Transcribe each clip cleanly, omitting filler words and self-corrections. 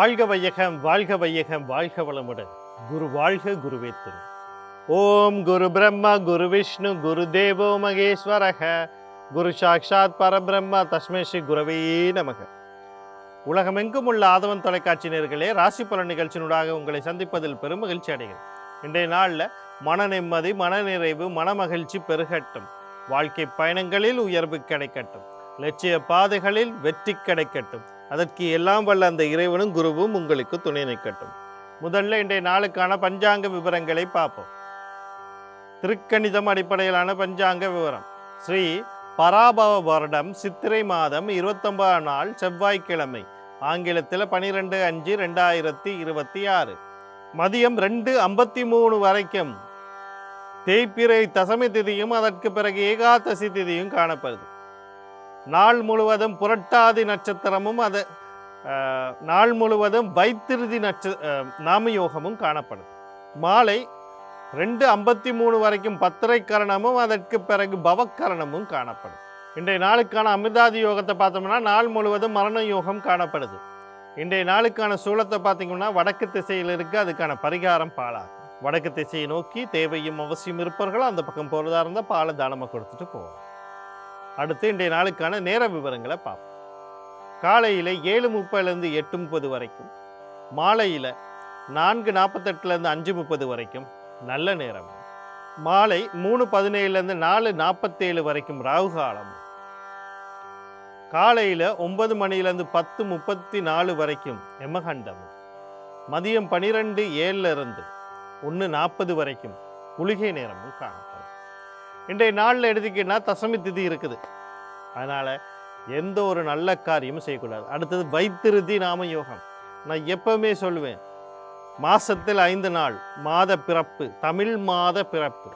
வாழ்க வையகம், வாழ்க வையகம், வாழ்க வளமுடன். குரு வாழ்க, குருவே துணை. ஓம் குரு பிரம்மா குரு விஷ்ணு குரு தேவோ மகேஸ்வரக குரு சாக்ஷாத் பரபிரம்மா தஸ்மை ஸ்ரீ குரவே நமக. உலகமெங்கும் உள்ள ஆதவன் தொலைக்காட்சி நேயர்களே, ராசி பலன் நிகழ்ச்சியினூடாக உங்களை சந்திப்பதில் பெரும் மகிழ்ச்சி அடைகிறேன். இன்றைய நாளில் மன நிம்மதி, மனநிறைவு, மனமகிழ்ச்சி பெருகட்டும். வாழ்க்கை பயணங்களில் உயர்வு கிடைக்கட்டும். லட்சிய பாதைகளில் வெற்றி கிடைக்கட்டும். அதற்கு எல்லாம் வல்ல அந்த இறைவனும் குருவும் உங்களுக்கு துணை நிற்கட்டும். முதல்ல இன்றைய நாளுக்கான பஞ்சாங்க விவரங்களை பார்ப்போம். திருக்கணிதம் அடிப்படையிலான பஞ்சாங்க விவரம். ஸ்ரீ பராபவ வருடம் சித்திரை மாதம் 29 நாள் செவ்வாய்க்கிழமை, ஆங்கிலத்தில் 12/5/2026 மதியம் 2:53 வரைக்கும் தேய்பிறை தசமி திதியும் அதற்கு பிறகு ஏகாதசி திதியும் காணப்படுது. நாள் முழுவதும் புரட்டாதி நட்சத்திரமும் நாள் முழுவதும் வைத்திருதி நாமயோகமும் காணப்படுது. மாலை 2:53 வரைக்கும் பத்திரை கரணமும் அதற்கு பிறகு பவக்கரணமும் காணப்படும். இன்றைய நாளுக்கான அமிர்தாதி யோகத்தை பார்த்தோம்னா நாள் முழுவதும் மரண யோகம் காணப்படுது. இன்றைய நாளுக்கான சூலத்தை பார்த்தீங்கன்னா வடக்கு திசையில் இருக்கு. அதுக்கான பரிகாரம் பாலாகும். வடக்கு திசையை நோக்கி தேவையும் அவசியம் இருப்பவர்களும் அந்த பக்கம் போகிறதா இருந்தால் பாலை தானமாக கொடுத்துட்டு போவோம். அடுத்து இன்றைய நாளுக்கான நேர விவரங்களை பார்ப்போம். காலையில் 7:30 8:30 வரைக்கும், மாலையில் 4:48 5:30 வரைக்கும் நல்ல நேரம், மாலை 3:17 4:47 வரைக்கும் ராகு காலம், காலையில் 9 மணியிலிருந்து 10:34 வரைக்கும் யமகண்டம், மதியம் 12:07 1:40 வரைக்கும் குளிகை நேரமும் காணப்படும். இன்றைய நாளில் எடுத்துக்கிட்டா தசமி திதி இருக்குது. அதனால் எந்த ஒரு நல்ல காரியமும் செய்யக்கூடாது. அடுத்தது வைத்திருதி நாம யோகம். நான் எப்பவுமே சொல்லுவேன், மாசத்தில் 5 நாள் மாத பிறப்பு, தமிழ் மாத பிறப்பு,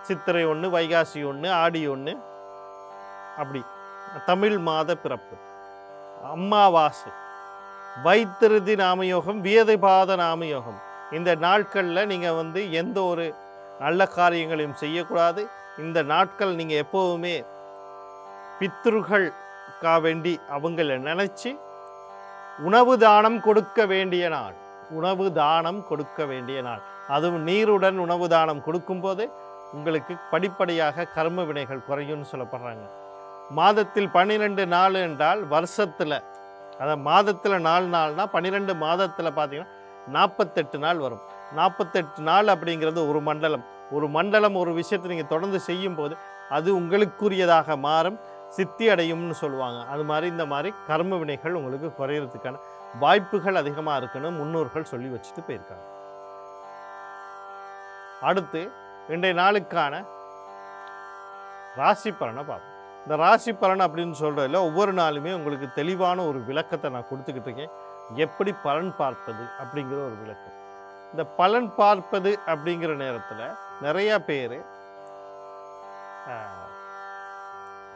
சித்திரை 1, வைகாசி 1, ஆடி 1, அப்படி தமிழ் மாத பிறப்பு, அம்மாவாசை, வைத்திருதி நாமயோகம், வியதைபாத நாமயோகம். இந்த நாட்களில் நீங்கள் எந்த ஒரு நல்ல காரியங்களையும் செய்யக்கூடாது. இந்த நாட்கள் நீங்கள் எப்போவுமே பித்ருகளுக்கா வேண்டி அவங்கள நினச்சி உணவு தானம் கொடுக்க வேண்டிய நாள், உணவு தானம் கொடுக்க வேண்டிய நாள். அதுவும் நீருடன் உணவு தானம் கொடுக்கும்போது உங்களுக்கு படிப்படியாக கர்ம வினைகள் குறையும்னு சொல்லப்படுறாங்க. மாதத்தில் 12 நாள் என்றால் வருஷத்தில், அதாவது மாதத்தில் 4 நாள்னா 12 மாதத்தில் பார்த்தீங்கன்னா 48 நாள் வரும். 48 நாள் அப்படிங்கிறது ஒரு மண்டலம். ஒரு மண்டலம் ஒரு விஷயத்தை நீங்கள் தொடர்ந்து செய்யும் போது அது உங்களுக்குரியதாக மாறும், சித்தி அடையும்னு சொல்லுவாங்க. அது மாதிரி இந்த மாதிரி கர்ம வினைகள் உங்களுக்கு குறையிறதுக்கான வாய்ப்புகள் அதிகமாக இருக்குன்னு முன்னோர்கள் சொல்லி வச்சுட்டு போயிருக்காங்க. அடுத்து இன்றைய நாளுக்கான ராசி பலனை பார்ப்போம். இந்த ராசி பலன் அப்படின்னு சொல்கிறதுல ஒவ்வொரு நாளுமே உங்களுக்கு தெளிவான ஒரு விளக்கத்தை நான் கொடுத்துக்கிட்டு இருக்கேன். எப்படி பலன் பார்ப்பது அப்படிங்கிற ஒரு விளக்கம். இந்த பலன் பார்ப்பது அப்படிங்கிற நேரத்தில் நிறையா பேர்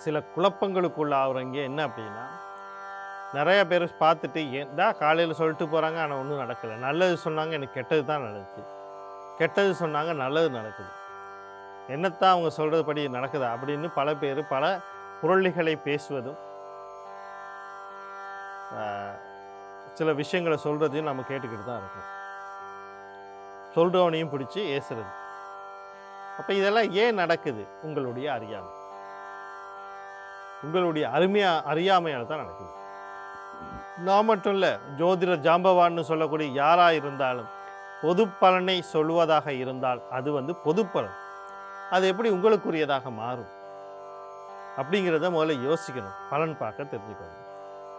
சில குழப்பங்களுக்குள்ள ஆகுறவங்க. என்ன அப்படின்னா, நிறைய பேர் பார்த்துட்டு ஏன்டா காலையில் சொல்லிட்டு போகிறாங்க, ஆனால் ஒன்றும் நடக்கலை. நல்லது சொன்னாங்க, எனக்கு கெட்டது தான் நடக்குது, கெட்டது சொன்னாங்க, நல்லது நடக்குது, என்னத்தான் அவங்க சொல்கிறது படி நடக்குதா அப்படின்னு பல பேர் பல புரளிகளை பேசுவதும் சில விஷயங்களை சொல்கிறதையும் நம்ம கேட்டுக்கிட்டு தான் இருக்கோம். சொல்கிறவனையும் பிடிச்சி ஏசுறது. அப்போ இதெல்லாம் ஏன் நடக்குது? உங்களுடைய அறியாமை, உங்களுடைய அறியாமையால் தான் நடக்குது. நான் மட்டும் இல்லை, ஜோதிடர் ஜாம்பவான்னு சொல்லக்கூடிய யாராக இருந்தாலும் பொது பலனை சொல்வதாக இருந்தால் அது பொது பலன். அது எப்படி உங்களுக்குரியதாக மாறும் அப்படிங்கிறத முதல்ல யோசிக்கணும். பலன் பார்க்க தெரிஞ்சுக்கணும்.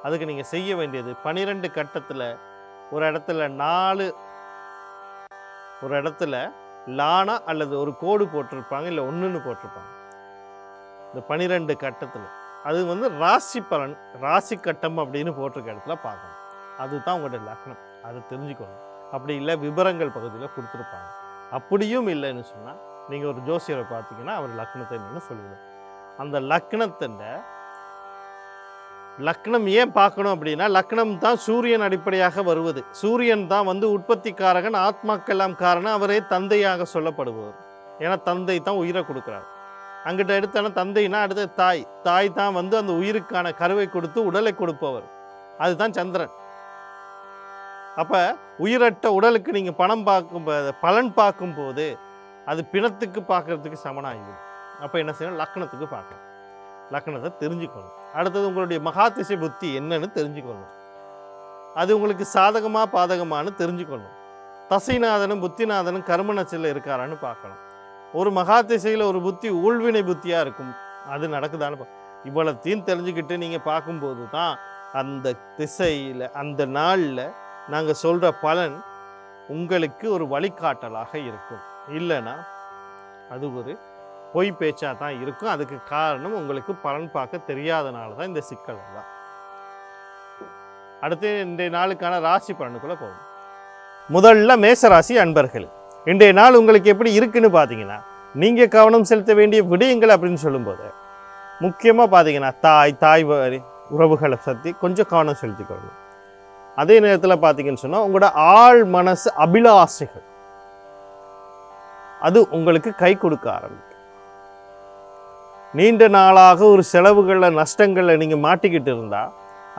அதுக்கு நீங்கள் செய்ய வேண்டியது 12 கட்டத்தில் ஒரு இடத்துல லானா அல்லது ஒரு கோடு போட்டிருப்பாங்க, இல்லை 1ன்னு போட்டிருப்பாங்க. இந்த 12 கட்டத்தில் அது ராசி பலன், ராசி கட்டம் அப்படின்னு போட்டிருக்க இடத்துல பார்க்கணும். அதுதான் உங்களோட லக்னம். அதை தெரிஞ்சுக்கணும். அப்படி இல்லை விவரங்கள் பகுதியில் கொடுத்துருப்பாங்க. அப்படியும் இல்லைன்னு சொன்னால் நீங்கள் ஒரு ஜோசியரை பார்த்தீங்கன்னா அவர் லக்னத்தை என்னன்னு சொல்லுங்கள். அந்த லக்னம் ஏன் பார்க்கணும் அப்படின்னா, லக்னம் தான் சூரியன் அடிப்படையாக வருவது. சூரியன் தான் உற்பத்திக்காரகன், ஆத்மாக்கெல்லாம் காரணம். அவரே தந்தையாக சொல்லப்படுபவர். ஏன்னா தந்தை தான் உயிரை கொடுக்குறார். அங்கிட்ட எடுத்தான தந்தைனா அடுத்த தாய் தான் அந்த உயிருக்கான கருவை கொடுத்து உடலை கொடுப்பவர். அதுதான் சந்திரன். அப்போ உயிரற்ற உடலுக்கு நீங்கள் பலன் பார்க்கும்போது அது பிணத்துக்கு பார்க்கறதுக்கு சமனாகிடும். அப்போ என்ன செய்யணும், லக்னத்துக்கு பார்க்கணும், லக்னத்தை தெரிஞ்சுக்கணும். அடுத்தது உங்களுடைய மகாதிசை புத்தி என்னன்னு தெரிஞ்சுக்கணும், அது உங்களுக்கு சாதகமாக பாதகமானு தெரிஞ்சுக்கணும். தசைநாதனும் புத்திநாதனும் கர்மநட்சத்தில் இருக்காரான்னு பார்க்கணும். ஒரு மகாதிசையில் ஒரு புத்தி ஊழ்வினை புத்தியாக இருக்கும், அது நடக்குதான்னு இவ்வளத்தையும் தெரிஞ்சுக்கிட்டு நீங்கள் பார்க்கும்போது தான் அந்த திசையில் அந்த நாளில் நாங்கள் சொல்கிற பலன் உங்களுக்கு ஒரு வழிகாட்டலாக இருக்கும். இல்லைன்னா அது ஒரு பொய் பேச்சாக தான் இருக்கும். அதுக்கு காரணம் உங்களுக்கு பலன் பார்க்க தெரியாதனால தான் இந்த சிக்கல் தான். அடுத்து இன்றைய நாளுக்கான ராசி பலனுக்குள்ளே போகும். முதல்ல மேசராசி அன்பர்கள், இன்றைய நாள் உங்களுக்கு எப்படி இருக்குன்னு பார்த்தீங்கன்னா, நீங்கள் கவனம் செலுத்த வேண்டிய விடயங்கள் அப்படின்னு சொல்லும்போது முக்கியமாக பார்த்தீங்கன்னா தாய் உறவுகளை பற்றி கொஞ்சம் கவனம் செலுத்திக்கொள்ளணும். அதே நேரத்தில் பார்த்தீங்கன்னு சொன்னால் உங்களோட ஆழ் மனசு அபிலாசைகள் அது உங்களுக்கு கை கொடுக்க ஆரம்பிக்கும். நீண்ட நாளாக ஒரு செலவுகளில் நஷ்டங்களில் நீங்கள் மாட்டிக்கிட்டு இருந்தால்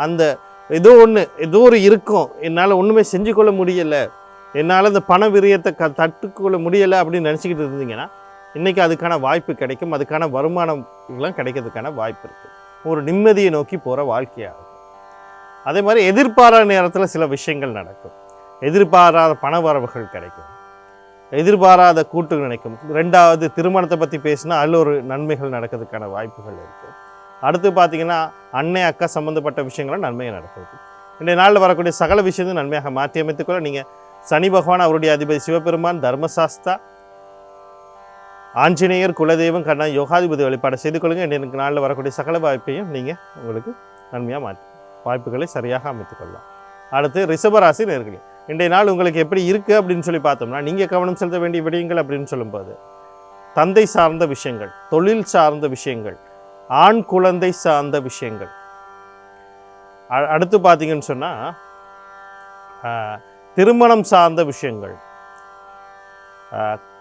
அந்த ஏதோ ஒரு இருக்கும், என்னால் ஒன்றுமே செஞ்சு கொள்ள முடியலை, என்னால் இந்த பண விரயத்தை தட்டுக்கொள்ள முடியலை அப்படின்னு நினச்சிக்கிட்டு இருந்தீங்கன்னா இன்றைக்கி அதுக்கான வாய்ப்பு கிடைக்கும். அதுக்கான வருமானம் இதெல்லாம் கிடைக்கிறதுக்கான வாய்ப்பு இருக்குது. ஒரு நிம்மதியை நோக்கி போகிற வாழ்க்கையாகும். அதே மாதிரி எதிர்பாராத நேரத்தில் சில விஷயங்கள் நடக்கும். எதிர்பாராத பண வரவுகள் கிடைக்கும், எதிர்பாராத கூட்டு நினைக்கும். ரெண்டாவது திருமணத்தை பற்றி பேசினா அதில் ஒரு நன்மைகள் நடக்கிறதுக்கான வாய்ப்புகள் இருக்குது. அடுத்து பார்த்தீங்கன்னா அன்னை அக்கா சம்மந்தப்பட்ட விஷயங்களும் நன்மையை நடக்குது. இன்றைய நாளில் வரக்கூடிய சகல விஷயத்தையும் நன்மையாக மாற்றி அமைத்துக்கொள்ள நீங்கள் சனி பகவான், அவருடைய அதிபதி சிவபெருமான், தர்மசாஸ்தா, ஆஞ்சநேயர், குலதெய்வம், கண்ணா, யோகாதிபதி வழிபாடு செய்து கொள்ளுங்கள். இன்றைய நாளில் வரக்கூடிய சகல வாய்ப்பையும் நீங்கள் உங்களுக்கு நன்மையாக மாற்றி வாய்ப்புகளை சரியாக அமைத்துக்கொள்ளலாம். அடுத்து ரிஷபராசி நேயர்களே, இன்றைய நாள் உங்களுக்கு எப்படி இருக்குது அப்படின்னு சொல்லி பார்த்தோம்னா, நீங்கள் கவனம் செலுத்த வேண்டிய விடயங்கள் அப்படின்னு சொல்லும்போது தந்தை சார்ந்த விஷயங்கள், தொழில் சார்ந்த விஷயங்கள், ஆண் குழந்தை சார்ந்த விஷயங்கள். அடுத்து பார்த்தீங்கன்னு சொன்னால் திருமணம் சார்ந்த விஷயங்கள்,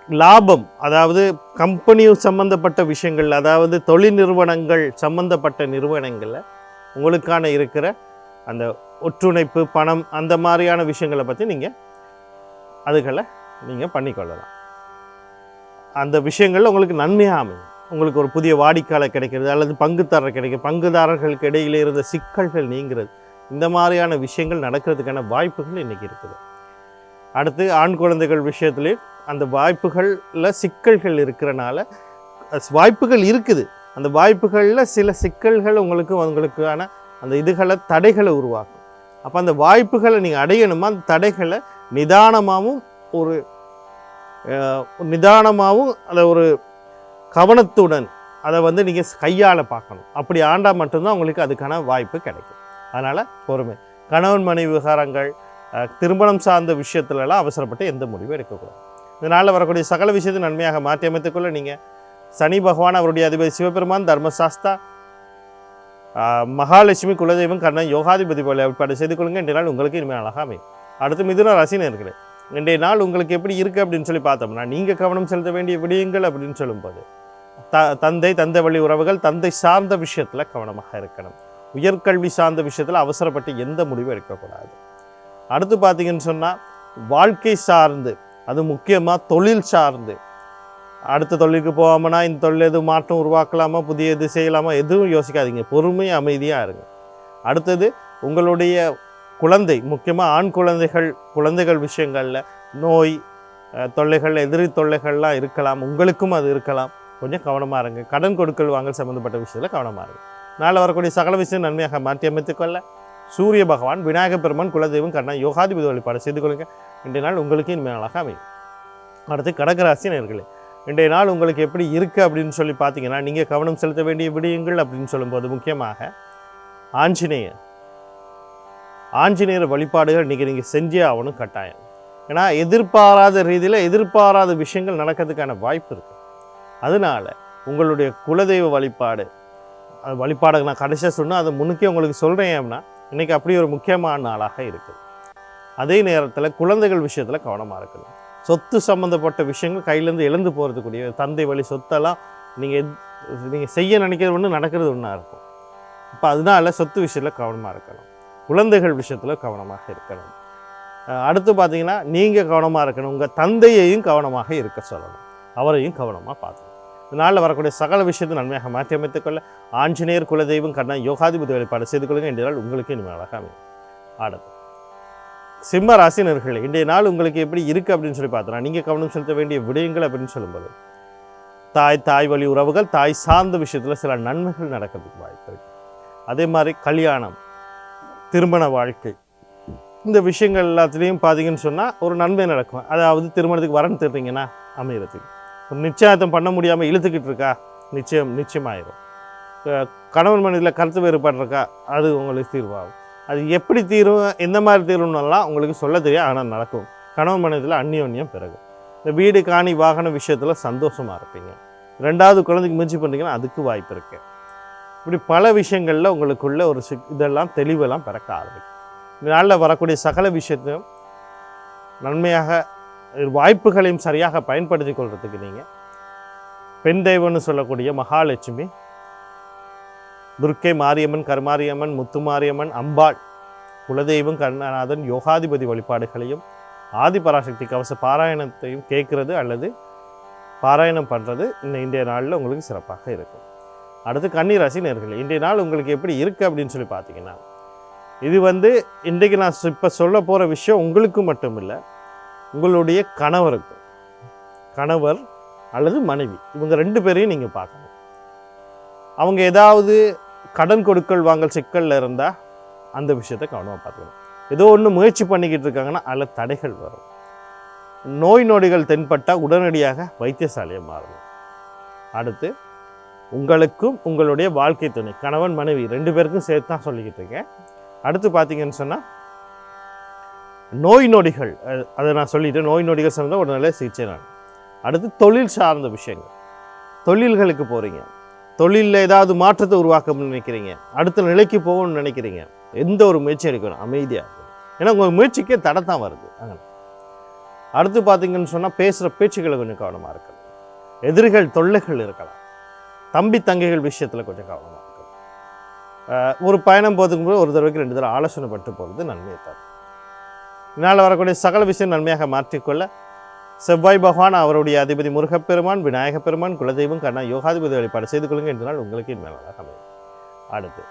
லாபம், அதாவது கம்பெனி சம்பந்தப்பட்ட விஷயங்கள், அதாவது தொழில் நிறுவனங்கள் சம்பந்தப்பட்ட நிறுவனங்களில் உங்களுக்கான இருக்கிற அந்த ஒற்றுழைப்பு, பணம், அந்த மாதிரியான விஷயங்களை பற்றி அதுகளை நீங்கள் பண்ணிக்கொள்ளலாம். அந்த விஷயங்களில் உங்களுக்கு நன்மையாக அமையும். உங்களுக்கு ஒரு புதிய வாடிக்கையாளர் கிடைக்கிறது, அல்லது பங்குதாரர் கிடைக்கும், பங்குதாரர்களுக்கு இடையிலே இருந்த சிக்கல்கள் நீங்கிறது, இந்த மாதிரியான விஷயங்கள் நடக்கிறதுக்கான வாய்ப்புகள் இன்றைக்கி இருக்குது. அடுத்து ஆண் குழந்தைகள் விஷயத்துலேயும் அந்த வாய்ப்புகளில் சிக்கல்கள் இருக்கிறனால வாய்ப்புகள் இருக்குது, அந்த வாய்ப்புகளில் சில சிக்கல்கள் உங்களுக்கான அந்த தடைகளை உருவாக்கும். அப்போ அந்த வாய்ப்புகளை நீங்கள் அடையணுமா, அந்த தடைகளை நிதானமாகவும் அதை ஒரு கவனத்துடன் அதை நீங்கள் கையாள பார்க்கணும். அப்படி ஆண்டால் மட்டும்தான் உங்களுக்கு அதுக்கான வாய்ப்பு கிடைக்கும். அதனால் பொறுமை. கணவன் மனைவி விவகாரங்கள், திருமணம் சார்ந்த விஷயத்துலலாம் அவசரப்பட்டு எந்த முடிவும் எடுக்கக்கூடாது. இதனால் வரக்கூடிய சகல விஷயத்தை நன்மையாக மாற்றி அமைத்துக்கொள்ள நீங்கள் சனி பகவான், அவருடைய அதிபதி சிவபெருமான், தர்மசாஸ்தா, மகாலட்சுமி, குலதெய்வம், கண்ணன், யோகாதிபதி போல வழிபாடு செய்து கொள்ளுங்க. இன்றைய நாள் உங்களுக்கு இனிமேல் அழகாக அமையும். அடுத்து மிதுன ராசி நேயர்களே, இன்றைய நாள் உங்களுக்கு எப்படி இருக்குது அப்படின்னு சொல்லி பார்த்தோம்னா, நீங்கள் கவனம் செலுத்த வேண்டிய விடயங்கள் அப்படின்னு சொல்லும்போது தந்தை வழி உறவுகள், தந்தை சார்ந்த விஷயத்தில் கவனமாக இருக்கணும். உயர்கல்வி சார்ந்த விஷயத்தில் அவசரப்பட்டு எந்த முடிவும் எடுக்கக்கூடாது. அடுத்து பார்த்தீங்கன்னு சொன்னால் வாழ்க்கை சார்ந்து, அது முக்கியமாக தொழில் சார்ந்து, அடுத்த தொழிலுக்கு போகாமனா இந்த தொழில் எதுவும் மாற்றம் உருவாக்கலாமா, புதிய எது செய்யலாமா, எதுவும் யோசிக்காதீங்க. பொறுமை, அமைதியாக இருங்க. அடுத்தது உங்களுடைய குழந்தை, முக்கியமாக ஆண் குழந்தைகள் விஷயங்களில் நோய் தொல்லைகள், எதிரி தொல்லைகள்லாம் இருக்கலாம், உங்களுக்கும் அது இருக்கலாம். கொஞ்சம் கவனமாக இருங்க. கடன் கொடுக்கல் வாங்கல் சம்மந்தப்பட்ட விஷயத்தில் கவனமாக இருங்க. நாளை வரக்கூடிய சகல விஷயம் நன்மையாக மாற்றி அமைத்துக்கொள்ள சூரிய பகவான், விநாயகர் பெருமான், குலதெய்வம், கண்ணா, யோகாதிபதி வழிபாடு செய்து கொள்ளுங்கள். இன்றைய நாள் உங்களுக்கு இனிமேல் அழகாக அமையும். அடுத்து கடகராசி நேயர்களே, இன்றைய நாள் உங்களுக்கு எப்படி இருக்குது அப்படின்னு சொல்லி பார்த்தீங்கன்னா, நீங்கள் கவனம் செலுத்த வேண்டிய விடயங்கள் அப்படின்னு சொல்லும்போது முக்கியமாக ஆஞ்சநேயர் வழிபாடுகள் இன்றைக்கி நீங்கள் செஞ்சே ஆகணும் கட்டாயம். ஏன்னா எதிர்பாராத ரீதியில் எதிர்பாராத விஷயங்கள் நடக்கிறதுக்கான வாய்ப்பு இருக்குது. அதனால் உங்களுடைய குலதெய்வ வழிபாடு நான் கடைசியாக சொன்னால் அதை முன்னுக்கே உங்களுக்கு சொல்கிறேன். அப்படின்னா இன்றைக்கி அப்படி ஒரு முக்கியமான நாளாக இருக்குது. அதே நேரத்தில் குழந்தைகள் விஷயத்தில் கவனமாக இருக்கணும். சொத்து சம்மந்தப்பட்ட விஷயங்கள் கையிலேருந்து இழந்து போகிறதுக்கூடிய தந்தை வழி சொத்தெல்லாம் நீங்கள் செய்ய நினைக்கிறது ஒன்று, நடக்கிறது ஒன்றா இருக்கும். இப்போ அதனால சொத்து விஷயத்தில் கவனமாக இருக்கணும். குழந்தைகள் விஷயத்தில் கவனமாக இருக்கணும். அடுத்து பார்த்தீங்கன்னா நீங்கள் கவனமாக இருக்கணும். உங்கள் தந்தையையும் கவனமாக இருக்க சொல்லணும், அவரையும் கவனமாக பார்க்கணும். இதனால் வரக்கூடிய சகல விஷயத்தை நன்மையாக மாற்றி அமைத்துக்கொள்ள ஆஞ்சநேயர் குலதெய்வம் கண்ணா யோகாதிபதி வழிபாடு செய்து கொள்ளுங்க. இன்றைய நாள் உங்களுக்கு இனிமேல் அழகாக அமையும். அடுத்து சிம்ம ராசினர்களே, இன்றைய நாள் உங்களுக்கு எப்படி இருக்குது அப்படின்னு சொல்லி பார்த்தோன்னா, நீங்கள் கவனம் செலுத்த வேண்டிய விடயங்கள் அப்படின்னு சொல்லும்போது தாய் வழி உறவுகள், தாய் சார்ந்த விஷயத்தில் சில நன்மைகள் நடக்கிறதுக்கு வாய்ப்பு இருக்குது. அதே மாதிரி கல்யாணம், திருமண வாழ்க்கை, இந்த விஷயங்கள் எல்லாத்துலேயும் பார்த்தீங்கன்னு சொன்னால் ஒரு நன்மை நடக்கும். அதாவது திருமணத்துக்கு வரன் தேடுறீங்கன்னா அமைகிறதுக்கு, ஒரு நிச்சயத்தம் பண்ண முடியாமல் இழுத்துக்கிட்டு இருக்கா நிச்சயமாயிடும். கணவன் மனைவியில் கருத்து வேறுபாடு இருக்கா, அது உங்களுக்கு தீர்வாகும். அது எப்படி தீரும், எந்த மாதிரி தீரும்னெல்லாம் உங்களுக்கு சொல்ல தெரியும், ஆனால் நடக்கும். கணவன் மனைவியில் அந்நியோன்யம் பிறகு இந்த வீடு காணி வாகன விஷயத்தில் சந்தோஷமாக இருப்பீங்க. 2வது குழந்தைக்கு முயற்சி பண்ணுறீங்கன்னா அதுக்கு வாய்ப்பு இருக்குது. இப்படி பல விஷயங்களில் உங்களுக்குள்ள ஒரு இதெல்லாம் தெளிவெல்லாம் பிறக்க ஆரம்பிக்கும். இந்த நாளில் வரக்கூடிய சகல விஷயத்தையும் நன்மையாக வாய்ப்புகளையும் சரியாக பயன்படுத்தி கொள்றதுக்கு நீங்கள் பெண் தெய்வம்னு சொல்லக்கூடிய மகாலட்சுமி, துர்க்கை மாரியம்மன், கருமாரியம்மன், முத்துமாரியம்மன், அம்பாள், குலதெய்வம், கருணாநாதன், யோகாதிபதி வழிபாடுகளையும் ஆதிபராசக்தி கவச பாராயணத்தையும் கேட்குறது அல்லது பாராயணம் பண்ணுறது இன்றைய நாளில் உங்களுக்கு சிறப்பாக இருக்கும். அடுத்து கன்னிராசி நேயர்களே, இன்றைய நாள் உங்களுக்கு எப்படி இருக்குது அப்படின்னு சொல்லி பார்த்தீங்கன்னா, இது இன்றைக்கு நான் இப்போ சொல்ல போகிற விஷயம் உங்களுக்கு மட்டும் இல்லை, உங்களுடைய கணவருக்கு, கணவர் அல்லது மனைவி, இவங்க 2 பேரையும் நீங்கள் பார்க்கணும். அவங்க ஏதாவது கடன் கொடுக்கல் வாங்கல் சிக்கலில் இருந்தால் அந்த விஷயத்தை கவனமாக பார்த்துக்கணும். ஏதோ ஒன்று முயற்சி பண்ணிக்கிட்டு இருக்காங்கன்னா அதில் தடைகள் வரும். நோய் நொடிகள் தென்பட்டால் உடனடியாக வைத்தியசாலையை மாறணும். அடுத்து உங்களுக்கும் உங்களுடைய வாழ்க்கை துணை, கணவன் மனைவி 2 பேருக்கும் சேர்த்து தான் சொல்லிக்கிட்டு இருக்கேன். அடுத்து பார்த்தீங்கன்னு சொன்னால் நோய் நொடிகள், அதை நான் சொல்லிட்டேன், நோய் நொடிகள் சார்ந்த ஒரு நல்ல சிகிச்சை நான். அடுத்து தொழில் சார்ந்த விஷயங்கள், தொழில்களுக்கு போகிறீங்க, தொழிலில் ஏதாவது மாற்றத்தை உருவாக்கணும்னு நினைக்கிறீங்க, அடுத்த நிலைக்கு போகணும்னு நினைக்கிறீங்க, எந்த ஒரு முயற்சி எடுக்கணும் அமைதியாக, ஏன்னா உங்கள் முயற்சிக்கே தடை தான் வருது. அடுத்து பார்த்தீங்கன்னு சொன்னால் பேசுகிற பேச்சுக்களை கொஞ்சம் கவனமாக இருக்கணும். எதிரிகள் தொல்லைகள் இருக்கலாம். தம்பி தங்கைகள் விஷயத்தில் கொஞ்சம் கவனமாக இருக்கணும். ஒரு பயணம் போகிறதுக்கு போது ஒரு தடவைக்கு 2 தடவை ஆலோசனை பட்டு போகிறது நன்மையை தரும். இதனால் வரக்கூடிய சகல விஷயம் நன்மையாக மாற்றிக்கொள்ள செவ்வாய் பகவான், அவருடைய அதிபதி முருகப்பெருமான், விநாயகப் பெருமான், குலதெய்வம் கண்ணா யோகாதிபதி வழிபாடு செய்து கொள்ளுங்க. இன்றைய நாள் உங்களுக்கு இனிமேலாக அமையும். அடுத்து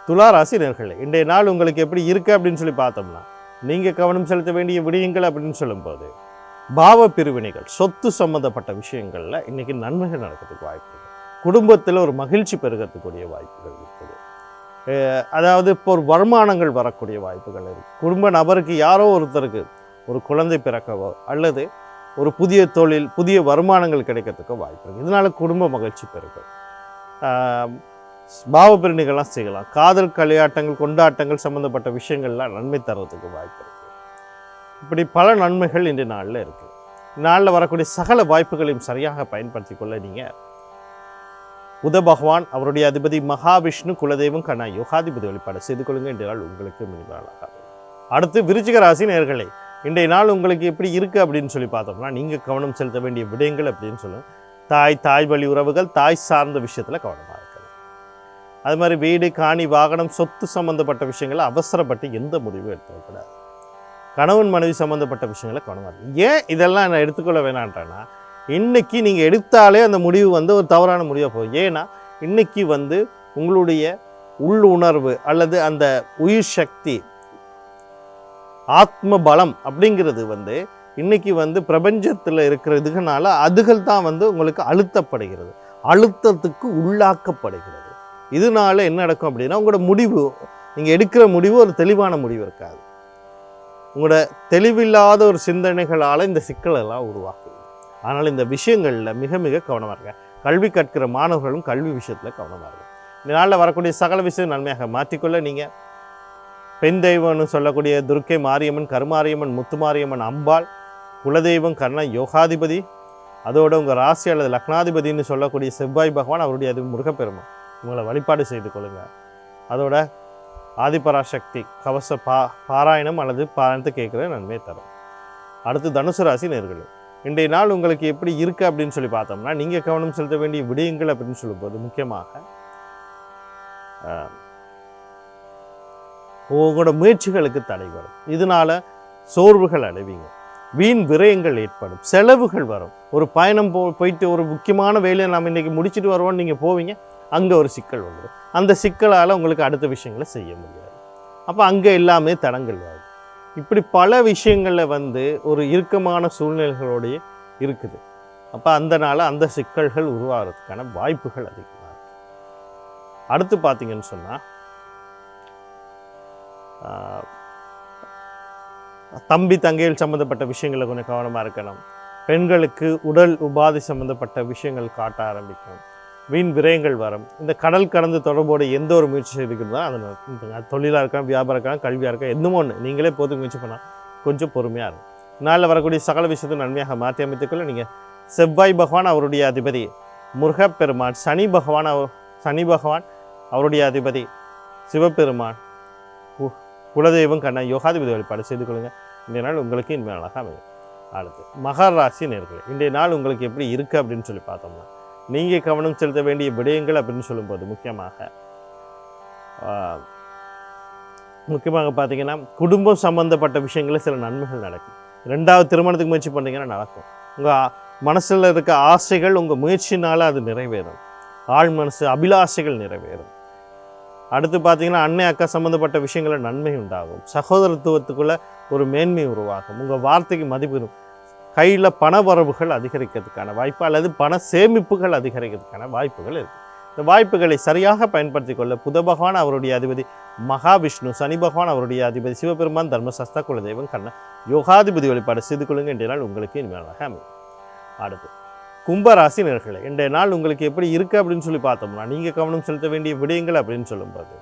துலா ராசி நேயர்களே, இன்றைய நாள் உங்களுக்கு எப்படி இருக்குது அப்படின்னு சொல்லி பார்த்தோம்னா, நீங்கள் கவனம் செலுத்த வேண்டிய விடயங்கள் அப்படின்னு சொல்லும்போது பாவ பிரிவினைகள், சொத்து சம்மந்தப்பட்ட விஷயங்களில் இன்றைக்கி நன்மைகள் நடக்கிறதுக்கு வாய்ப்பு இருக்குது. குடும்பத்தில் ஒரு மகிழ்ச்சி பெருகிறதுக்கூடிய வாய்ப்புகள் இருக்குது. அதாவது இப்போ ஒரு வருமானங்கள் வரக்கூடிய வாய்ப்புகள் இருக்குது. குடும்ப நபருக்கு யாரோ ஒருத்தருக்கு ஒரு குழந்தை பிறக்கவோ அல்லது ஒரு புதிய தொழில், புதிய வருமானங்கள் கிடைக்கிறதுக்கோ வாய்ப்பு இருக்குது. இதனால் குடும்ப மகிழ்ச்சி பெருகும். பாவ பிரிவினைகள்லாம் செய்யலாம். காதல் களியாட்டங்கள், கொண்டாட்டங்கள் சம்மந்தப்பட்ட விஷயங்கள்லாம் நன்மை தர்றதுக்கு வாய்ப்பு இருக்குது. இப்படி பல நன்மைகள் இன்றைய நாளில் இருக்குது. நாளில் வரக்கூடிய சகல வாய்ப்புகளையும் சரியாக பயன்படுத்தி கொள்ள நீங்கள் புத பகவான், அவருடைய அதிபதி மகாவிஷ்ணு, குலதெய்வம் கண்ணா யோகாதிபதி வழிபாடு செய்து கொள்ளுங்க. இன்றைய நாள் உங்களுக்கு மினிமலாக. அடுத்து விருச்சிக ராசி நேயர்களே, இன்றைய நாள் உங்களுக்கு எப்படி இருக்குது அப்படின்னு சொல்லி பார்த்தோம்னா, நீங்கள் கவனம் செலுத்த வேண்டிய விடயங்கள் அப்படின்னு சொல்லுங்கள். தாய் வழி உறவுகள், தாய் சார்ந்த விஷயத்தில் கவனமாக இருக்கணும். அது மாதிரி வீடு காணி வாகனம் சொத்து சம்மந்தப்பட்ட விஷயங்களை அவசரப்பட்டு எந்த முடிவும் எடுத்துக்கூடாது. கணவன் மனைவி சம்மந்தப்பட்ட விஷயங்களை கவனமாக இருக்கும். ஏன் இதெல்லாம் நான் எடுத்துக்கொள்ள வேணான்றேன்னா, இன்றைக்கி நீங்கள் எடுத்தாலே அந்த முடிவு ஒரு தவறான முடிவாக போகும். ஏன்னா இன்றைக்கி உங்களுடைய உள்ளுணர்வு அல்லது அந்த உயிர் சக்தி, ஆத்ம பலம் அப்படிங்கிறது இன்றைக்கி பிரபஞ்சத்தில் இருக்கிறதுனால அதுகள் தான் உங்களுக்கு அழுத்தப்படுகிறது, அழுத்தத்துக்கு உள்ளாக்கப்படுகிறது. இதனால என்ன நடக்கும் அப்படின்னா, உங்களோட முடிவு, நீங்கள் எடுக்கிற முடிவு ஒரு தெளிவான முடிவு இருக்காது. உங்களோட தெளிவில்லாத ஒரு சிந்தனைகளால் இந்த சிக்கலெல்லாம் உருவாக்குது. ஆனால் இந்த விஷயங்களில் மிக மிக கவனமாக இருங்க. கல்வி கற்கிற மாணவர்களும் கல்வி விஷயத்தில் கவனமாக இருக்கும். இந்த நாளில் வரக்கூடிய சகல விஷயம் நன்மையாக மாற்றிக்கொள்ள நீங்கள் பெண் தெய்வம்னு சொல்லக்கூடிய துர்க்கை மாரியம்மன், கருமாரியம்மன், முத்துமாரியம்மன், அம்பாள், குலதெய்வம் கண்ணா யோகாதிபதி, அதோட உங்கள் ராசி அல்லது லக்னாதிபதினு சொல்லக்கூடிய செவ்வாய் பகவான், அவருடைய அது முருகப்பெருமான், உங்களை வழிபாடு செய்து கொள்ளுங்கள். அதோட ஆதிபராசக்தி கவச பாராயணம் அல்லது பாராயணத்தை கேட்குற நன்மையை தரும். அடுத்து தனுசு ராசி நேயர்களே, இன்றைய நாள் உங்களுக்கு எப்படி இருக்குது அப்படின்னு சொல்லி பார்த்தோம்னா, நீங்கள் கவனம் செலுத்த வேண்டிய விடயங்கள் அப்படின்னு சொல்லும்போது முக்கியமாக உங்களோட முயற்சிகளுக்கு தடை வரும். இதனால் சோர்வுகள் அடைவீங்க, வீண் விரயங்கள் ஏற்படும், செலவுகள் வரும். ஒரு பயணம் போயிட்டு ஒரு முக்கியமான வேலையை நம்ம இன்றைக்கி முடிச்சுட்டு வருவோம்னு நீங்கள் போவீங்க, அங்கே ஒரு சிக்கல் வந்துடும். அந்த சிக்கலால் உங்களுக்கு அடுத்த விஷயங்களை செய்ய முடியாது. அப்போ அங்கே எல்லாமே தடங்கள் வரும். இப்படி பல விஷயங்களில் ஒரு இறுக்கமான சூழ்நிலைகளோடைய இருக்குது. அப்போ அந்த சிக்கல்கள் உருவாகிறதுக்கான வாய்ப்புகள் அதிகமாக இருக்கு. அடுத்து பார்த்தீங்கன்னு சொன்னால் தம்பி தங்கைகள் சம்மந்தப்பட்ட விஷயங்களில் கொஞ்சம் கவனமாக இருக்கணும். பெண்களுக்கு உடல் உபாதை சம்மந்தப்பட்ட விஷயங்கள் காட்ட ஆரம்பிக்கும், வீண் விரயங்கள் வரும். இந்த கடல் கடந்து தொடர்போடு எந்த ஒரு முயற்சி செய்துக்கிறதோ அது தொழிலாக இருக்கலாம், வியாபாரம் இருக்கலாம், கல்வியாக இருக்கலாம், என்னமோ ஒன்று நீங்களே போதும் முயற்சி பண்ணால் கொஞ்சம் பொறுமையாக இருக்கும். நாளில் வரக்கூடிய சகல விஷயத்தை நன்மையாக மாற்றி அமைத்துக்கொள்ள நீங்கள் செவ்வாய் பகவான் அவருடைய அதிபதி, முருகப்பெருமான், சனி பகவான் அவருடைய அதிபதி, சிவபெருமான், குலதெய்வம், கண்ணா, யோகாதிபதி வழிபாடு செய்து கொள்ளுங்கள். இன்றைய நாள் உங்களுக்கு இனிமேல் நாளாக அமையும். அடுத்து மகர ராசி நேயர்களே, இன்றைய நாள் உங்களுக்கு எப்படி இருக்குது அப்படின்னு சொல்லி பார்த்தோம்னா, நீங்கள் கவனம் செலுத்த வேண்டிய விடயங்கள் அப்படின்னு சொல்லும்போது முக்கியமாக பார்த்தீங்கன்னா குடும்பம் சம்மந்தப்பட்ட விஷயங்களில் சில நன்மைகள் நடக்கும். 2வது திருமணத்துக்கு முயற்சி பண்ணிங்கன்னா நடக்கும். உங்கள் மனசில் இருக்க ஆசைகள் உங்கள் முயற்சினால் அது நிறைவேறும். ஆழ் மனசு அபிலாஷைகள் நிறைவேறும். அடுத்து பார்த்தீங்கன்னா அன்னை அக்கா சம்மந்தப்பட்ட விஷயங்களில் நன்மை உண்டாகும். சகோதரத்துவத்துக்குள்ளே ஒரு மேன்மை உருவாகும். உங்கள் வார்த்தைக்கு மதிப்பு, கையில் பண வரவுகள் அதிகரிக்கிறதுக்கான வாய்ப்பு அல்லது பண சேமிப்புகள் அதிகரிக்கிறதுக்கான வாய்ப்புகள் இருக்குது. இந்த வாய்ப்புகளை சரியாக பயன்படுத்தி கொள்ள புத பகவான் அவருடைய அதிபதி மகாவிஷ்ணு, சனி பகவான் அவருடைய அதிபதி சிவபெருமான், தர்மசாஸ்தா, குலதெய்வம், கண்ண, யோகாதிபதி வழிபாடு செய்து கொள்ளுங்க. இன்றைய நாள் உங்களுக்கு இனிமேலாக அமையும். அடுத்து கும்பராசி நேயர்களே, இன்றைய நாள் உங்களுக்கு எப்படி இருக்குது அப்படின்னு சொல்லி பார்த்தோம்னா, நீங்கள் கவனம் செலுத்த வேண்டிய விடயங்கள் அப்படின்னு சொல்லும்போது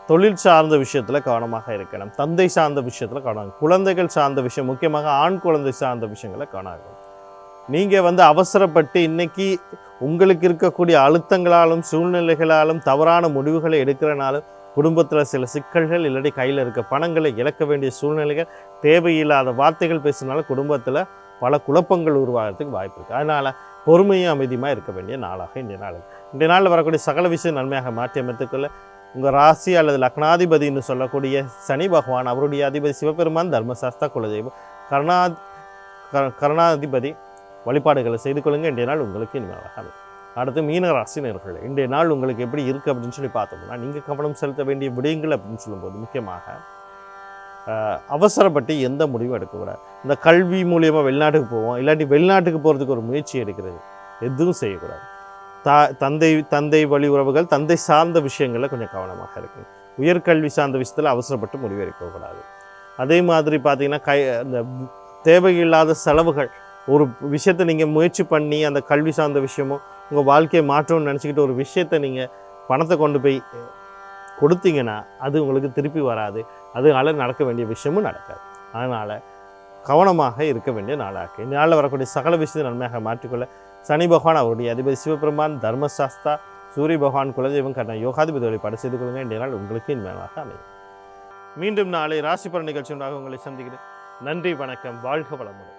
தொழில் சார்ந்த விஷயத்தில் கவனமாக இருக்கணும். தந்தை சார்ந்த விஷயத்தில் கவனம், குழந்தைகள் சார்ந்த விஷயம், முக்கியமாக ஆண் குழந்தை சார்ந்த விஷயங்களை கவனம். நீங்கள் அவசரப்பட்டு இன்றைக்கி உங்களுக்கு இருக்கக்கூடிய அழுத்தங்களாலும் சூழ்நிலைகளாலும் தவறான முடிவுகளை எடுக்கிறனாலும் குடும்பத்தில் சில சிக்கல்கள், இல்லாட்டி கையில் இருக்க பணங்களை இழக்க வேண்டிய சூழ்நிலைகள், தேவையில்லாத வார்த்தைகள் பேசினாலும் குடும்பத்தில் பல குழப்பங்கள் உருவாகிறதுக்கு வாய்ப்பு இருக்குது. அதனால் பொறுமையும் அமைதியுமாக இருக்க வேண்டிய நாளாக இன்றைய நாள். இன்றைய நாளில் வரக்கூடிய சகல விஷயம் நன்மையாக மாற்றி அமைத்துக்கொள்ள உங்கள் ராசி அல்லது லக்னாதிபதினு சொல்லக்கூடிய சனி பகவான் அவருடைய அதிபதி சிவபெருமான், தர்மசாஸ்தா, குலதெய்வம், கருணாதிபதி வழிபாடுகளை செய்து கொள்ளுங்கள். இன்றைய நாள் உங்களுக்கு இனிமேலாக அமையும். அடுத்து மீன ராசி நேயர்களே, இன்றைய நாள் உங்களுக்கு எப்படி இருக்குது அப்படின்னு சொல்லி பார்த்தோம்னா, நீங்கள் கவனம் செலுத்த வேண்டிய விடயங்கள் அப்படின்னு சொல்லும்போது முக்கியமாக அவசரப்பட்டு எந்த முடிவும் எடுக்கக்கூடாது. இந்த கல்வி மூலியமாக வெளிநாட்டுக்கு போவோம், இல்லாட்டி வெளிநாட்டுக்கு போகிறதுக்கு ஒரு முயற்சி எடுக்கிறது, எதுவும் செய்யக்கூடாது. தந்தை வழி உறவுகள், தந்தை சார்ந்த விஷயங்களில் கொஞ்சம் கவனமாக இருக்கணும். உயர்கல்வி சார்ந்த விஷயத்தில் அவசரப்பட்டு முடிவு எடுக்கக்கூடாது. அதே மாதிரி பார்த்தீங்கன்னா அந்த தேவையில்லாத செலவுகள், ஒரு விஷயத்தை நீங்கள் முயற்சி பண்ணி அந்த கல்வி சார்ந்த விஷயமோ உங்கள் வாழ்க்கையை மாற்றணும்னு நினச்சிக்கிட்டு ஒரு விஷயத்தை நீங்கள் பணத்தை கொண்டு போய் கொடுத்தீங்கன்னா அது உங்களுக்கு திருப்பி வராது. அதனால நடக்க வேண்டிய விஷயமும் நடக்காது. அதனால் கவனமாக இருக்க வேண்டிய நாளாக இந்த நாளில் வரக்கூடிய சகல விஷயத்தை நன்மையாக மாற்றிக்கொள்ள சனி பகவான் அவருடைய அதிபதி சிவபெருமான், தர்மசாஸ்தா, சூரிய பகவான், குலதெய்வம், கண்ண, யோகாதிபதி வழிபாடு செய்து கொள்ளுங்கள். இன்றைய நாள் உங்களுக்கு இனிமையாக அமையும். மீண்டும் நாளை ராசி பலன் நிகழ்ச்சி உண்டாக உங்களை சந்திக்கிறேன். நன்றி, வணக்கம், வாழ்க வளமுடன்.